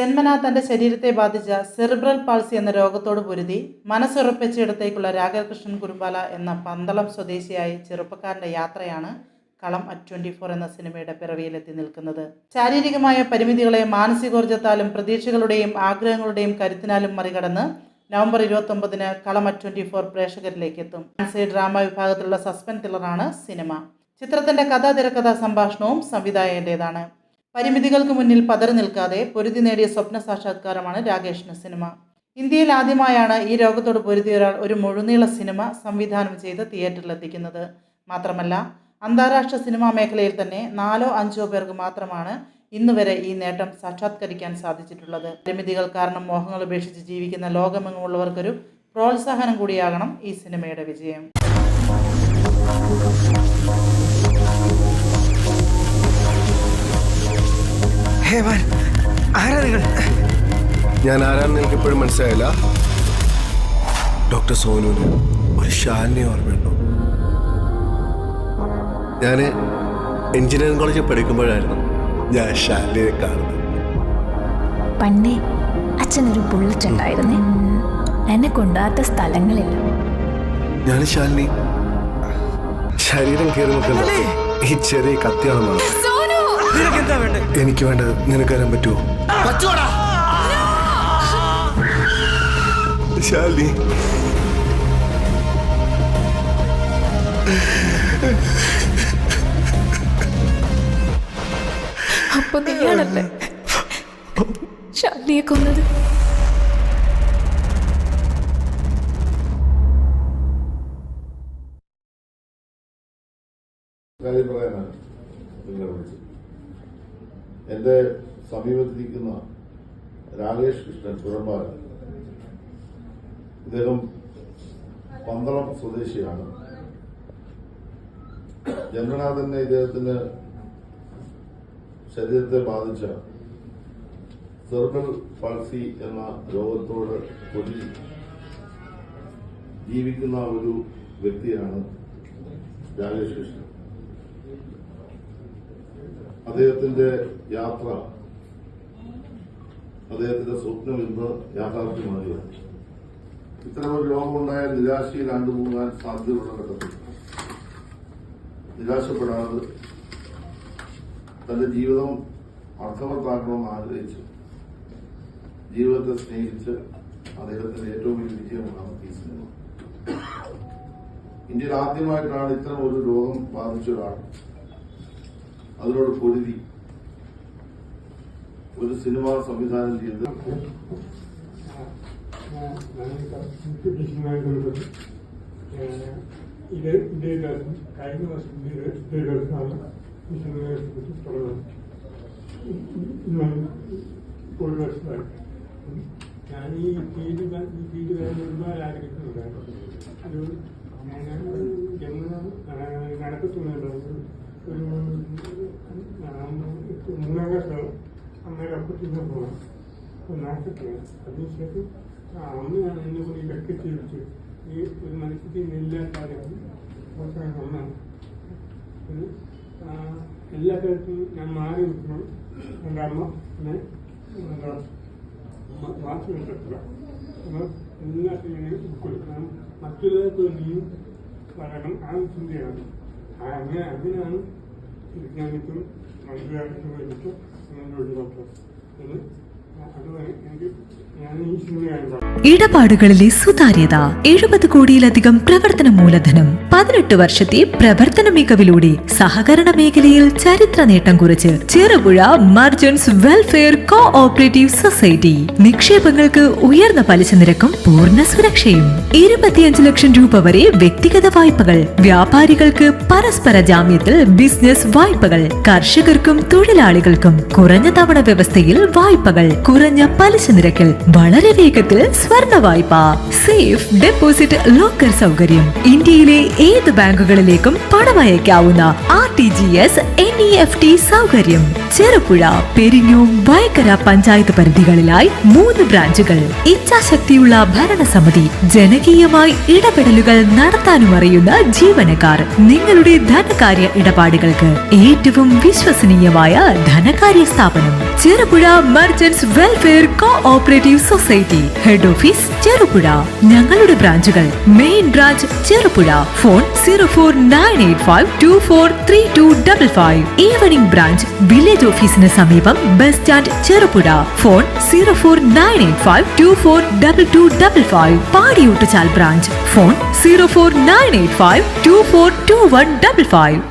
ജന്മനാ തന്റെ ശരീരത്തെ ബാധിച്ച സെറിബ്രൽ പാൾസി എന്ന രോഗത്തോട് പൊരുതി മനസ്സുറപ്പിച്ചിടത്തേക്കുള്ള രാധാകൃഷ്ണൻ കുരുമ്പാല എന്ന പന്തളം സ്വദേശിയായ ചെറുപ്പക്കാരന്റെ യാത്രയാണ് കളം @24 എന്ന സിനിമയുടെ പിറവിയിലെത്തി നിൽക്കുന്നത്. ശാരീരികമായ പരിമിതികളെ മാനസികോർജ്ജത്താലും പ്രതീക്ഷകളുടെയും ആഗ്രഹങ്ങളുടെയും കരുത്തിനാലും മറികടന്ന് നവംബർ 29-ന് കളം @24 പ്രേക്ഷകരിലേക്ക് എത്തും. ഫാൻസി ഡ്രാമ വിഭാഗത്തിലുള്ള സസ്പെൻസ് ത്രില്ലറാണ് സിനിമ. ചിത്രത്തിന്റെ കഥ, തിരക്കഥാ സംഭാഷണവും സംവിധായകന്റേതാണ്. പരിമിതികൾക്ക് മുന്നിൽ പതറി നിൽക്കാതെ പൊരുതി നേടിയ സ്വപ്ന സാക്ഷാത്കാരമാണ് രാകേഷിന് സിനിമ. ഇന്ത്യയിൽ ആദ്യമായാണ് ഈ രോഗത്തോട് പൊരുതിയ ഒരാൾ ഒരു മുഴുനീള സിനിമ സംവിധാനം ചെയ്ത് തിയേറ്ററിലെത്തിക്കുന്നത്. മാത്രമല്ല, അന്താരാഷ്ട്ര സിനിമാ മേഖലയിൽ തന്നെ 4-5 പേർക്ക് മാത്രമാണ് ഇന്നുവരെ ഈ നേട്ടം സാക്ഷാത്കരിക്കാൻ സാധിച്ചിട്ടുള്ളത്. പരിമിതികൾ കാരണം മോഹങ്ങൾ ഉപേക്ഷിച്ച് ജീവിക്കുന്ന ലോകമെങ്ങുമുള്ളവർക്കൊരു പ്രോത്സാഹനം കൂടിയാകണം ഈ സിനിമയുടെ വിജയം. ഞാൻ ആരാണെന്ന് എനിക്ക് ഇപ്പോഴും മനസ്സിലായില്ല. ഡോക്ടർ സോനുവിന് ഒരു ശാലിനെ ഓർമ്മയുണ്ടോ? ഞാൻ എഞ്ചിനീയറിംഗ് കോളേജിൽ പഠിക്കുമ്പോഴായിരുന്നു ഞാൻ ശാലിനെ കാണുന്നത്. പണ്ടേ അച്ഛനൊരു ബുള്ളറ്റ് ഉണ്ടായിരുന്നേ, എന്നെ കൊണ്ടാത്ത സ്ഥലങ്ങളില്ല. ഞാൻ ശാലിനി ശരീരം കയറി നോക്കുന്നത് ഈ ചെറിയ കത്തിയാണെന്നാണ്. എനിക്ക് വേണ്ടത് നിനക്ക് തരാൻ പറ്റുമോ? ശാലിനി, അപ്പൊ നീയാണല്ലേ ശാലിനിയെ കൊന്നത്? എൻ്റെ സമീപത്തിരിക്കുന്ന രാകേഷ് കൃഷ്ണൻ കുരമ്പാല, ഇദ്ദേഹം പന്തളം സ്വദേശിയാണ്. ജന്മനാ തന്നെ ഇദ്ദേഹത്തിന് ശരീരത്തെ ബാധിച്ച സെറിബ്രൽ പാൾസി എന്ന രോഗത്തോട് പൊരുതി ജീവിക്കുന്ന ഒരു വ്യക്തിയാണ് രാകേഷ് കൃഷ്ണൻ. അദ്ദേഹത്തിന്റെ യാത്ര, അദ്ദേഹത്തിന്റെ സ്വപ്നം ഇന്ന് യാഥാർത്ഥ്യമാകുകയാണ്. ഇത്തരമൊരു രോഗമുണ്ടായാൽ നിരാശയിൽ ആണ്ടുപോകാൻ സാധ്യതയുള്ള ഘട്ടത്തിൽ നിരാശപ്പെടാതെ തന്റെ ജീവിതം അർത്ഥവത്താക്കണമെന്ന് ആഗ്രഹിച്ച് ജീവിതത്തെ സ്നേഹിച്ച് അദ്ദേഹത്തിന്റെ ഏറ്റവും വലിയ വിജയമാണ് ഈ സിനിമ. ഇന്ത്യയിൽ ആദ്യമായിട്ടാണ് ഇത്തരം ഒരു രോഗം ബാധിച്ച ഒരാൾ അതിനോട് പൊരുതി ഒരു സിനിമ സംവിധാനം ചെയ്ത് കഴിഞ്ഞ വർഷം ദിവസമാണ് ഈ സിനിമയെ കുറിച്ച് തുടങ്ങുന്നത്. ഒരു വർഷമായി ഞാൻ ഈ ഫീൽഡ് വരാൻ ഒരുപാട് ആഗ്രഹിക്കുന്നുണ്ടായിരുന്നു. ഒരു നടക്കത്തുന്നുണ്ട്. ഒരു 3 വർഷം അമ്മയുടെ ഒപ്പത്തിന് പോകണം. അപ്പോൾ നാട്ടിലാണ്. അതിനുശേഷം അമ്മയാണ് എന്നെ കൂടി ഇതൊക്കെ ചെയ്യിച്ചു. ഈ ഒരു മനുഷ്യത്തിൽ ഇല്ലാത്ത ഒന്നാണ്. എല്ലാ കാര്യത്തിലും ഞാൻ മാറി നിൽക്കണം. എൻ്റെ അമ്മ എന്നെ വാശി വെച്ചിട്ടില്ല. അപ്പോൾ എല്ലാത്തിനും ഉൾക്കൊടുക്കണം. മറ്റുള്ളവർക്ക് വേണ്ടിയും പറയണം. ആ ചിന്തയാണ്. അതിനാണ് വിജ്ഞാനിക്കും മനസ്സിലാക്കിയിട്ടും വേണ്ടിയിട്ട് മുന്നോട്ട് നോക്കുന്നത്. അതുവരെ എനിക്ക് ഇടപാടുകളിലെ സുതാര്യത, 70 കോടിയിലധികം പ്രവർത്തന മൂലധനം, 18 വർഷത്തെ പ്രവർത്തന മികവിലൂടെ സഹകരണ മേഖലയിൽ ചരിത്ര നേട്ടം കുറിച്ച് Cherupuzha merchants welfare cooperative society. നിക്ഷേപങ്ങൾക്ക് ഉയർന്ന പലിശ നിരക്കും പൂർണ്ണ സുരക്ഷയും. 25 ലക്ഷം രൂപ വരെ വ്യക്തിഗത വായ്പകൾ, വ്യാപാരികൾക്ക് പരസ്പര ജാമ്യത്തിൽ ബിസിനസ് വായ്പകൾ, കർഷകർക്കും തൊഴിലാളികൾക്കും കുറഞ്ഞ തവണ വ്യവസ്ഥയിൽ വായ്പകൾ, കുറഞ്ഞ പലിശ നിരക്കിൽ വളരെ വേഗത്തിൽ സ്വർണ്ണ വായ്പ, സേഫ് ഡെപ്പോസിറ്റ് ലോക്കർ സൗകര്യം, ഇന്ത്യയിലെ ഏത് ബാങ്കുകളിലേക്കും പണമയക്കാവുന്ന RTGS NEFT സൗകര്യം. ചെറുപുഴ, പെരിഞ്ഞൂം, വയക്കര പഞ്ചായത്ത് പരിധികളിലായി 3 ബ്രാഞ്ചുകൾ. ഇച്ഛാശക്തിയുള്ള ഭരണസമിതി, ജനകീയമായി ഇടപെടലുകൾ നടത്താനും അറിയുന്ന ജീവനക്കാർ. നിങ്ങളുടെ ധനകാര്യ ഇടപാടുകൾക്ക് ഏറ്റവും വിശ്വസനീയമായ ധനകാര്യ സ്ഥാപനം Cherupuzha merchants welfare cooperative society. Head office Cherupuzha. ഞങ്ങളുടെ ബ്രാഞ്ചുകൾ: main branch Cherupuzha, phone 04985243255. Evening branch village ഓഫീസിന് സമീപം bus stand Cherupuzha, phone 04985242255. Padiyottuchal branch, phone 04985242155.